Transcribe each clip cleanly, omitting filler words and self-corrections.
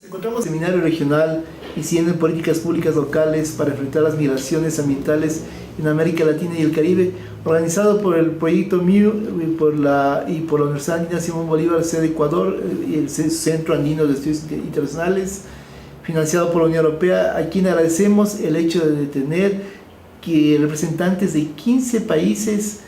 Nos encontramos en el Seminario Regional Incidiendo en Políticas Públicas Locales para enfrentar las migraciones ambientales en América Latina y el Caribe, organizado por el Proyecto MIU y por la Universidad Andina Simón Bolívar, sede Ecuador, y el Centro Andino de Estudios Internacionales, financiado por la Unión Europea, a quien agradecemos el hecho de tener que representantes de 15 países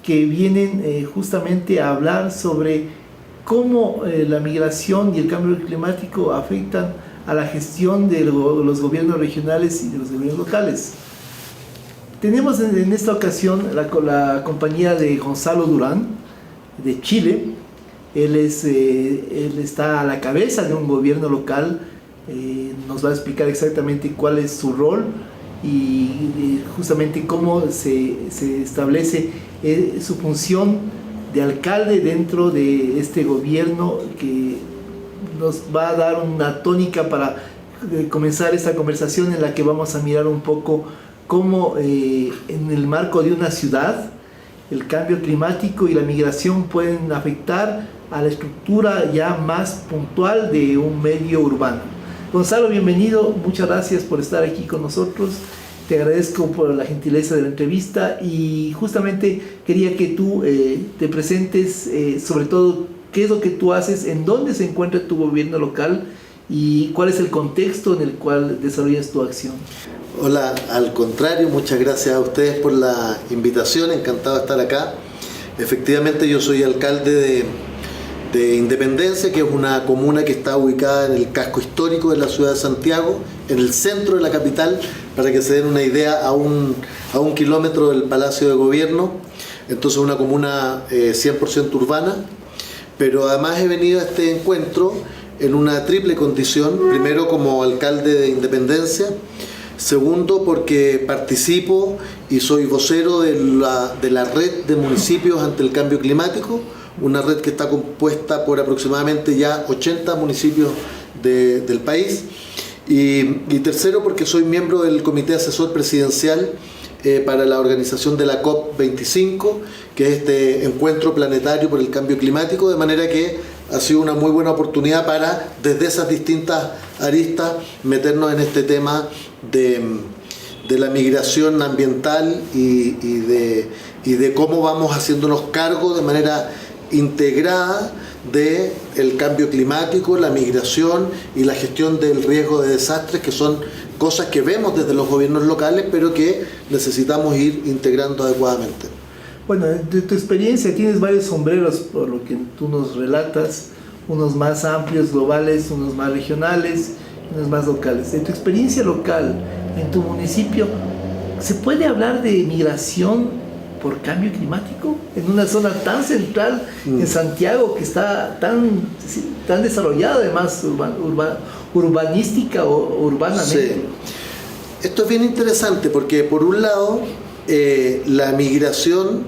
que vienen justamente a hablar sobre cómo la migración y el cambio climático afectan a la gestión de los gobiernos regionales y de los gobiernos locales. Tenemos en esta ocasión la compañía de Gonzalo Durán, de Chile. Él está a la cabeza de un gobierno local, nos va a explicar exactamente cuál es su rol y justamente cómo se establece su función de alcalde dentro de este gobierno, que nos va a dar una tónica para comenzar esta conversación, en la que vamos a mirar un poco cómo en el marco de una ciudad el cambio climático y la migración pueden afectar a la estructura ya más puntual de un medio urbano. Gonzalo, bienvenido, muchas gracias por estar aquí con nosotros. Te agradezco por la gentileza de la entrevista y justamente quería que tú te presentes, sobre todo qué es lo que tú haces, en dónde se encuentra tu gobierno local y cuál es el contexto en el cual desarrollas tu acción. Hola, al contrario, muchas gracias a ustedes por la invitación, encantado de estar acá. Efectivamente, yo soy alcalde de Independencia, que es una comuna que está ubicada en el casco histórico de la ciudad de Santiago, en el centro de la capital, para que se den una idea, a un kilómetro del Palacio de Gobierno. Entonces, una comuna 100% urbana, pero además he venido a este encuentro en una triple condición: primero, como alcalde de Independencia; segundo, porque participo y soy vocero de la red de municipios ante el cambio climático, una red que está compuesta por aproximadamente ya 80 municipios del país; y tercero, porque soy miembro del Comité Asesor Presidencial para la organización de la COP25, que es este encuentro planetario por el cambio climático, de manera que ha sido una muy buena oportunidad para, desde esas distintas aristas, meternos en este tema de la migración ambiental y de cómo vamos haciéndonos cargo de manera integrada del cambio climático, la migración y la gestión del riesgo de desastres, que son cosas que vemos desde los gobiernos locales, pero que necesitamos ir integrando adecuadamente. Bueno, de tu experiencia tienes varios sombreros, por lo que tú nos relatas, unos más amplios, globales, unos más regionales, unos más locales. De tu experiencia local, en tu municipio, ¿se puede hablar de migración por cambio climático en una zona tan central en Santiago, que está tan desarrollada, además urbanística o urbanamente? Sí. Esto es bien interesante porque, por un lado, la migración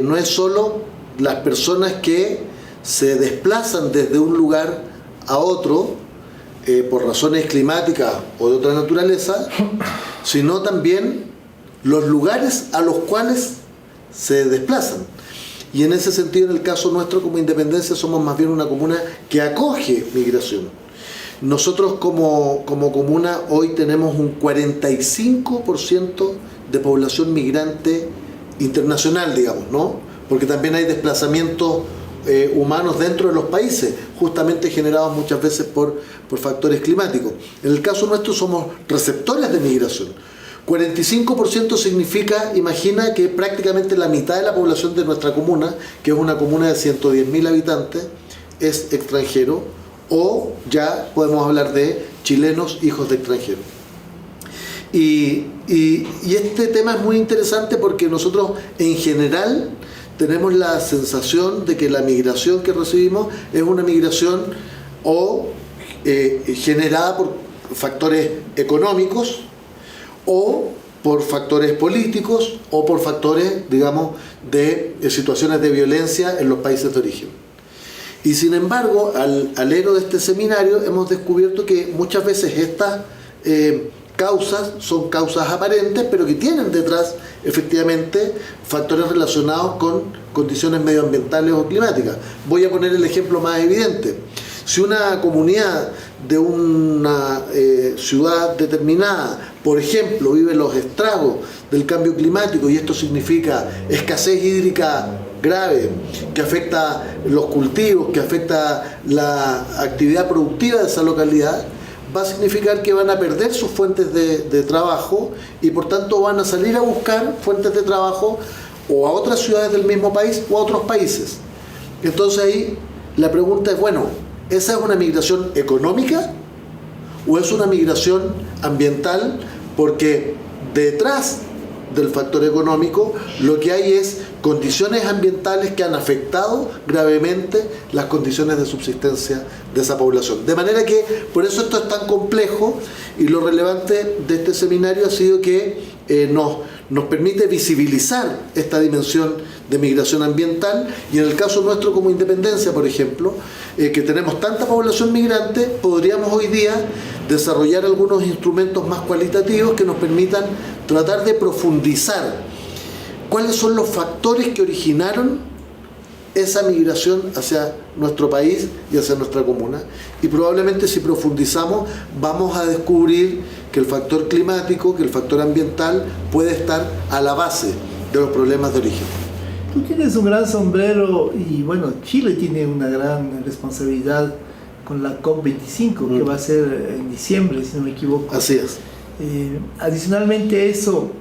no es solo las personas que se desplazan desde un lugar a otro por razones climáticas o de otra naturaleza, sino también los lugares a los cuales se desplazan. Y en ese sentido, en el caso nuestro como Independencia, somos más bien una comuna que acoge migración. Nosotros como comuna hoy tenemos un 45% de población migrante internacional, digamos, ¿no? Porque también hay desplazamientos humanos dentro de los países, justamente generados muchas veces por factores climáticos. En el caso nuestro somos receptores de migración. 45% significa, imagina, que prácticamente la mitad de la población de nuestra comuna, que es una comuna de 110.000 habitantes, es extranjero, o ya podemos hablar de chilenos hijos de extranjeros. Y este tema es muy interesante porque nosotros en general tenemos la sensación de que la migración que recibimos es una migración generada por factores económicos, o por factores políticos, o por factores, digamos, de situaciones de violencia en los países de origen. Y sin embargo, al hilo de este seminario hemos descubierto que muchas veces estas causas son causas aparentes, pero que tienen detrás efectivamente factores relacionados con condiciones medioambientales o climáticas. Voy a poner el ejemplo más evidente. Si una comunidad de una ciudad determinada, por ejemplo, vive los estragos del cambio climático, y esto significa escasez hídrica grave, que afecta los cultivos, que afecta la actividad productiva de esa localidad, va a significar que van a perder sus fuentes de trabajo y por tanto van a salir a buscar fuentes de trabajo o a otras ciudades del mismo país o a otros países. Entonces ahí la pregunta es, bueno, ¿esa es una migración económica o es una migración ambiental? Porque detrás del factor económico lo que hay es condiciones ambientales que han afectado gravemente las condiciones de subsistencia de esa población. De manera que por eso esto es tan complejo, y lo relevante de este seminario ha sido que nos permite visibilizar esta dimensión de migración ambiental, y en el caso nuestro como Independencia, por ejemplo, que tenemos tanta población migrante, podríamos hoy día desarrollar algunos instrumentos más cualitativos que nos permitan tratar de profundizar cuáles son los factores que originaron esa migración hacia nuestro país y hacia nuestra comuna. Y probablemente si profundizamos vamos a descubrir que el factor climático, que el factor ambiental puede estar a la base de los problemas de origen. Tú tienes un gran sombrero y bueno, Chile tiene una gran responsabilidad con la COP25 que va a ser en diciembre, si no me equivoco. Así es. Adicionalmente a eso,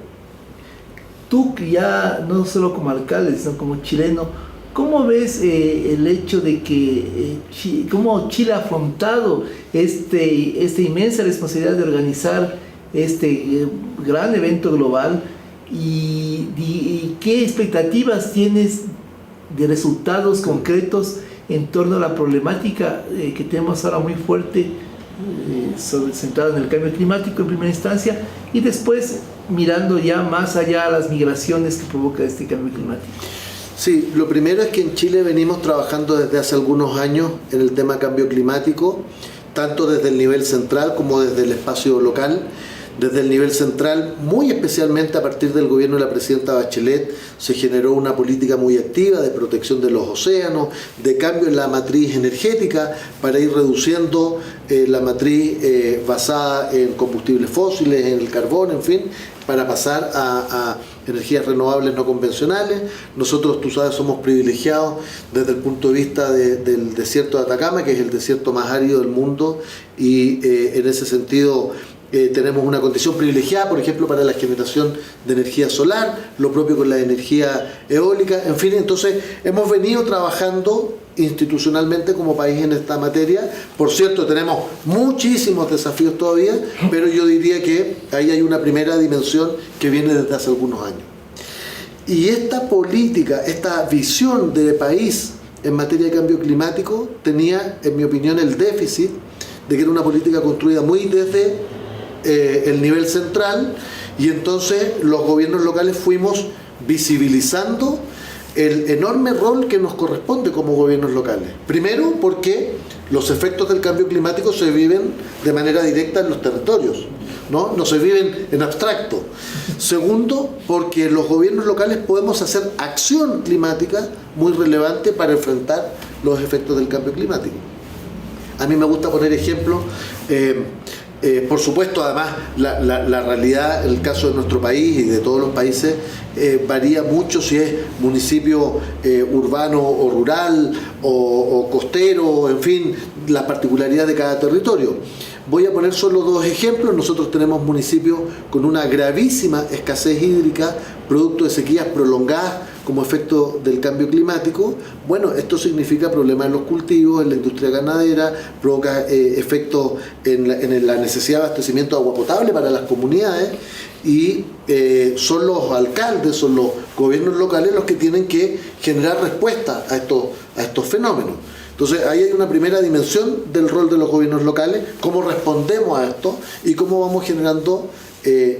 tú que ya no solo como alcalde, sino como chileno, ¿cómo ves el hecho de que cómo Chile ha afrontado esta inmensa responsabilidad de organizar este gran evento global? ¿Y qué expectativas tienes de resultados concretos en torno a la problemática que tenemos ahora muy fuerte, centrada en el cambio climático en primera instancia, y después mirando ya más allá a las migraciones que provoca este cambio climático? Sí, lo primero es que en Chile venimos trabajando desde hace algunos años en el tema cambio climático, tanto desde el nivel central como desde el espacio local. Desde el nivel central, muy especialmente a partir del gobierno de la presidenta Bachelet, se generó una política muy activa de protección de los océanos, de cambio en la matriz energética para ir reduciendo la matriz basada en combustibles fósiles, en el carbón, en fin, para pasar a energías renovables no convencionales. Nosotros, tú sabes, somos privilegiados desde el punto de vista del desierto de Atacama, que es el desierto más árido del mundo, y en ese sentido tenemos una condición privilegiada, por ejemplo, para la generación de energía solar, lo propio con la energía eólica, en fin. Entonces hemos venido trabajando institucionalmente como país en esta materia. Por cierto, tenemos muchísimos desafíos todavía, pero yo diría que ahí hay una primera dimensión que viene desde hace algunos años. Y esta política, esta visión de país en materia de cambio climático tenía, en mi opinión, el déficit de que era una política construida muy desde el nivel central, y entonces los gobiernos locales fuimos visibilizando el enorme rol que nos corresponde como gobiernos locales. Primero, porque los efectos del cambio climático se viven de manera directa en los territorios, no se viven en abstracto. Segundo, porque los gobiernos locales podemos hacer acción climática muy relevante para enfrentar los efectos del cambio climático. A mí me gusta poner ejemplos. Por supuesto, además, la realidad, el caso de nuestro país y de todos los países, varía mucho si es municipio urbano o rural o costero, en fin, la particularidad de cada territorio. Voy a poner solo dos ejemplos. Nosotros tenemos municipios con una gravísima escasez hídrica, producto de sequías prolongadas como efecto del cambio climático. Bueno, esto significa problemas en los cultivos, en la industria ganadera, provoca efectos en la necesidad de abastecimiento de agua potable para las comunidades, y son los alcaldes, son los gobiernos locales los que tienen que generar respuesta a estos fenómenos. Entonces ahí hay una primera dimensión del rol de los gobiernos locales, cómo respondemos a esto y cómo vamos generando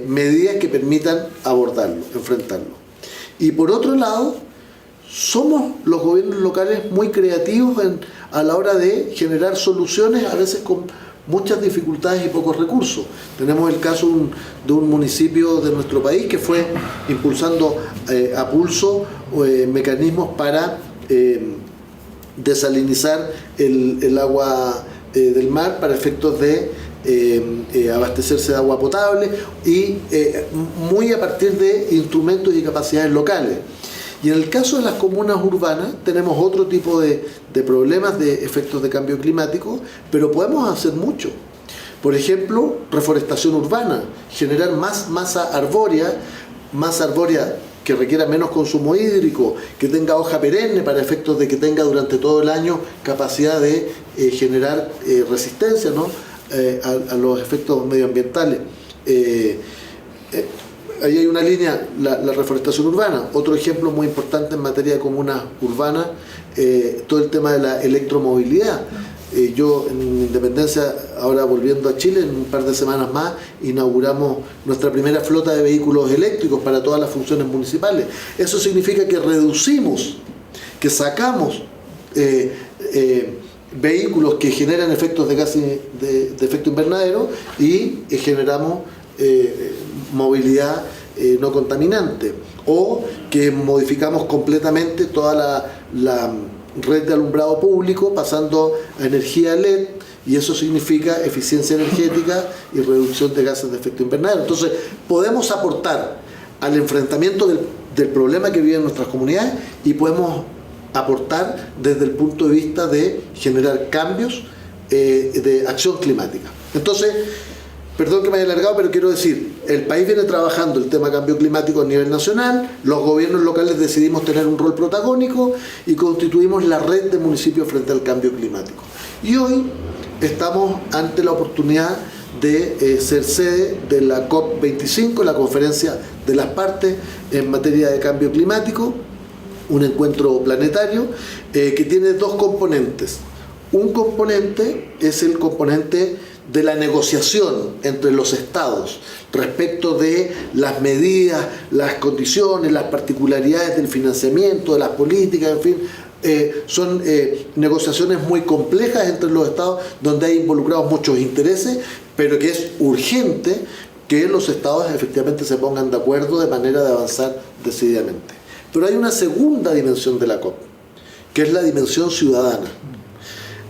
medidas que permitan abordarlo, enfrentarlo. Y por otro lado, somos los gobiernos locales muy creativos a la hora de generar soluciones, a veces con muchas dificultades y pocos recursos. Tenemos el caso de un municipio de nuestro país que fue impulsando a pulso mecanismos para desalinizar el agua del mar para efectos de abastecerse de agua potable y muy a partir de instrumentos y capacidades locales. Y en el caso de las comunas urbanas tenemos otro tipo de problemas de efectos de cambio climático, pero podemos hacer mucho. Por ejemplo, reforestación urbana, generar más masa arbórea que requiera menos consumo hídrico, que tenga hoja perenne para efectos de que tenga durante todo el año capacidad de generar resistencia, ¿no? A los efectos medioambientales. Ahí hay una línea, la reforestación urbana. Otro ejemplo muy importante en materia de comunas urbanas, todo el tema de la electromovilidad. Yo en Independencia, ahora volviendo a Chile, en un par de semanas más, inauguramos nuestra primera flota de vehículos eléctricos para todas las funciones municipales. Eso significa que reducimos, que sacamos vehículos que generan efectos de gases de efecto invernadero y generamos movilidad no contaminante, o que modificamos completamente toda la red de alumbrado público pasando a energía LED, y eso significa eficiencia energética y reducción de gases de efecto invernadero. Entonces podemos aportar al enfrentamiento del problema que viven nuestras comunidades y podemos aportar desde el punto de vista de generar cambios de acción climática. Entonces, perdón que me haya alargado, pero quiero decir, el país viene trabajando el tema cambio climático a nivel nacional, los gobiernos locales decidimos tener un rol protagónico y constituimos la red de municipios frente al cambio climático. Y hoy estamos ante la oportunidad de ser sede de la COP25, la conferencia de las partes en materia de cambio climático, un encuentro planetario que tiene dos componentes. Un componente es el componente de la negociación entre los estados respecto de las medidas, las condiciones, las particularidades del financiamiento, de las políticas, en fin. Son negociaciones muy complejas entre los estados donde hay involucrados muchos intereses, pero que es urgente que los estados efectivamente se pongan de acuerdo de manera de avanzar decididamente. Pero hay una segunda dimensión de la COP, que es la dimensión ciudadana.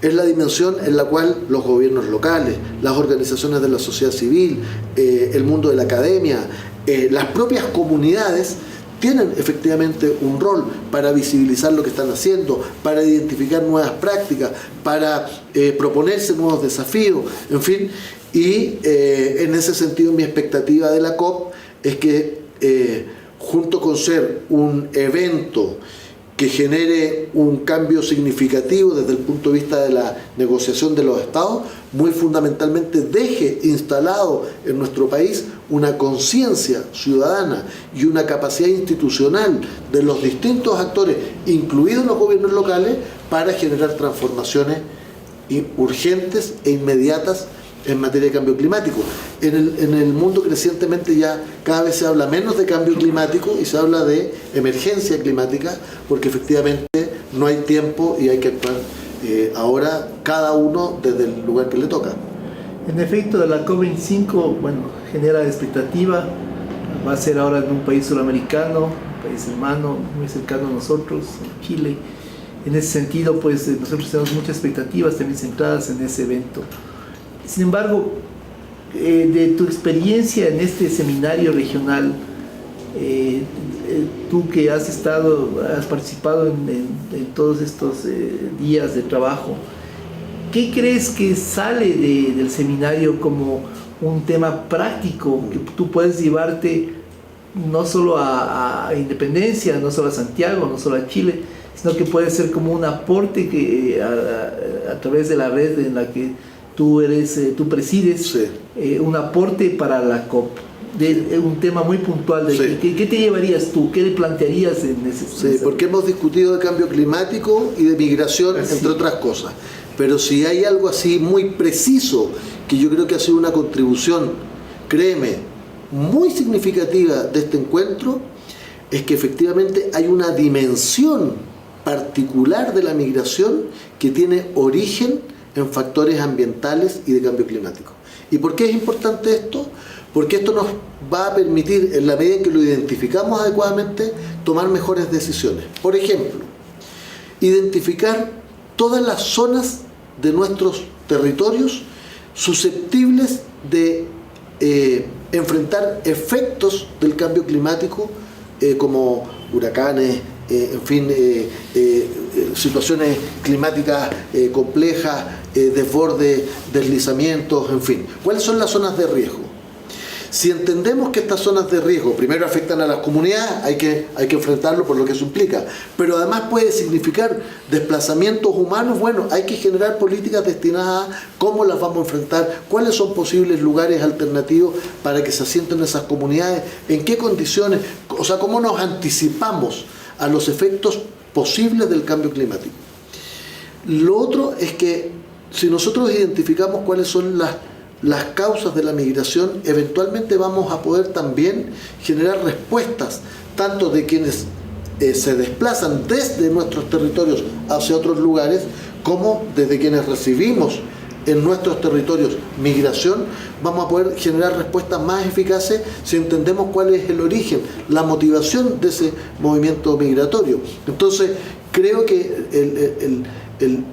Es la dimensión en la cual los gobiernos locales, las organizaciones de la sociedad civil, el mundo de la academia, las propias comunidades tienen efectivamente un rol para visibilizar lo que están haciendo, para identificar nuevas prácticas, para proponerse nuevos desafíos, en fin. Y en ese sentido mi expectativa de la COP es que junto con ser un evento que genere un cambio significativo desde el punto de vista de la negociación de los estados, muy fundamentalmente deje instalado en nuestro país una conciencia ciudadana y una capacidad institucional de los distintos actores, incluidos los gobiernos locales, para generar transformaciones urgentes e inmediatas en materia de cambio climático. En el mundo crecientemente ya cada vez se habla menos de cambio climático y se habla de emergencia climática, porque efectivamente no hay tiempo y hay que actuar ahora cada uno desde el lugar que le toca. En efecto, la COP25, bueno, genera expectativa. Va a ser ahora en un país sudamericano, un país hermano, muy cercano a nosotros, Chile. En ese sentido, pues nosotros tenemos muchas expectativas también centradas en ese evento. Sin embargo, de tu experiencia en este seminario regional, tú que has participado en todos estos días de trabajo, ¿qué crees que sale del seminario como un tema práctico que tú puedes llevarte no solo a Independencia, no solo a Santiago, no solo a Chile, sino que puede ser como un aporte que a través de la red en la que tú presides, sí, un aporte para la COP, un tema muy puntual de sí. ¿Qué te llevarías tú? ¿Qué le plantearías en ese sentido? Sí, porque hemos discutido de cambio climático y de migración, sí, entre otras cosas. Pero si hay algo así muy preciso, que yo creo que ha sido una contribución, créeme, muy significativa de este encuentro, es que efectivamente hay una dimensión particular de la migración que tiene origen en factores ambientales y de cambio climático. ¿Y por qué es importante esto? Porque esto nos va a permitir, en la medida en que lo identificamos adecuadamente, tomar mejores decisiones. Por ejemplo, identificar todas las zonas de nuestros territorios susceptibles de enfrentar efectos del cambio climático, como huracanes, en fin, situaciones climáticas complejas, desbordes, deslizamientos, en fin. ¿Cuáles son las zonas de riesgo? Si entendemos que estas zonas de riesgo primero afectan a las comunidades, hay que enfrentarlo por lo que eso implica, pero además puede significar desplazamientos humanos. Bueno, hay que generar políticas destinadas a cómo las vamos a enfrentar, cuáles son posibles lugares alternativos para que se asienten esas comunidades, en qué condiciones, o sea, cómo nos anticipamos a los efectos posibles del cambio climático. Lo otro es que si nosotros identificamos cuáles son las causas de la migración, eventualmente vamos a poder también generar respuestas, tanto de quienes se desplazan desde nuestros territorios hacia otros lugares, como desde quienes recibimos en nuestros territorios migración. Vamos a poder generar respuestas más eficaces si entendemos cuál es el origen, la motivación de ese movimiento migratorio. Entonces, creo que el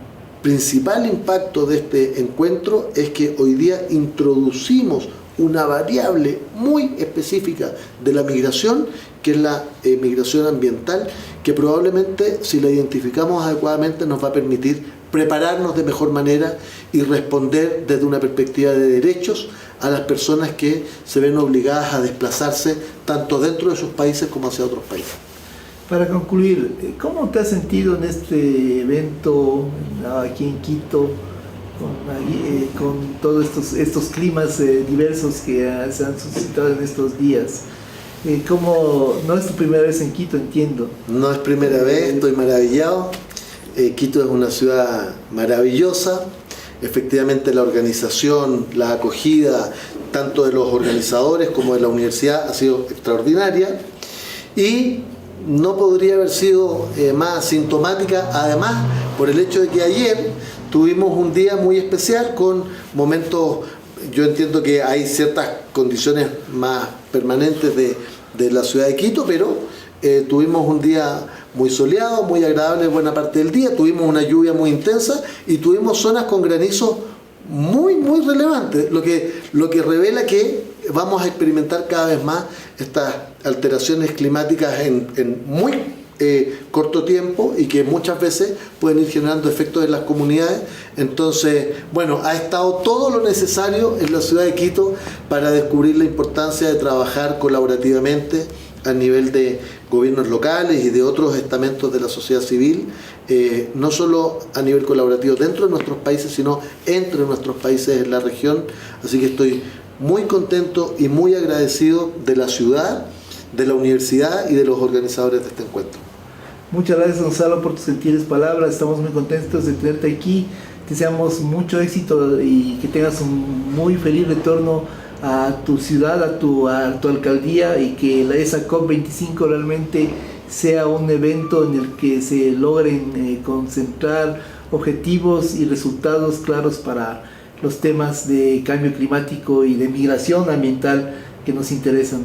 principal impacto de este encuentro es que hoy día introducimos una variable muy específica de la migración, que es la migración ambiental, que probablemente, si la identificamos adecuadamente, nos va a permitir prepararnos de mejor manera y responder desde una perspectiva de derechos a las personas que se ven obligadas a desplazarse tanto dentro de sus países como hacia otros países. Para concluir, ¿cómo te has sentido en este evento aquí en Quito, con todos estos climas diversos que se han suscitado en estos días? No es tu primera vez en Quito, entiendo. No es primera vez, estoy maravillado. Quito es una ciudad maravillosa. Efectivamente, la organización, la acogida, tanto de los organizadores como de la universidad, ha sido extraordinaria. Y no podría haber sido más sintomática, además, por el hecho de que ayer tuvimos un día muy especial con momentos. Yo entiendo que hay ciertas condiciones más permanentes de la ciudad de Quito, pero tuvimos un día muy soleado, muy agradable buena parte del día, tuvimos una lluvia muy intensa y tuvimos zonas con granizo muy relevantes, lo que revela que vamos a experimentar cada vez más estas alteraciones climáticas en muy corto tiempo, y que muchas veces pueden ir generando efectos en las comunidades. Entonces, bueno, ha estado todo lo necesario en la ciudad de Quito para descubrir la importancia de trabajar colaborativamente a nivel de gobiernos locales y de otros estamentos de la sociedad civil, no solo a nivel colaborativo dentro de nuestros países, sino entre nuestros países en la región. Así que estoy muy contento y muy agradecido de la ciudad, de la universidad y de los organizadores de este encuentro. Muchas gracias, Gonzalo, por tus gentiles palabras. Estamos muy contentos de tenerte aquí. Te deseamos mucho éxito y que tengas un muy feliz retorno a tu ciudad, a tu alcaldía, y que esa COP25 realmente sea un evento en el que se logren concentrar objetivos y resultados claros para los temas de cambio climático y de migración ambiental que nos interesan.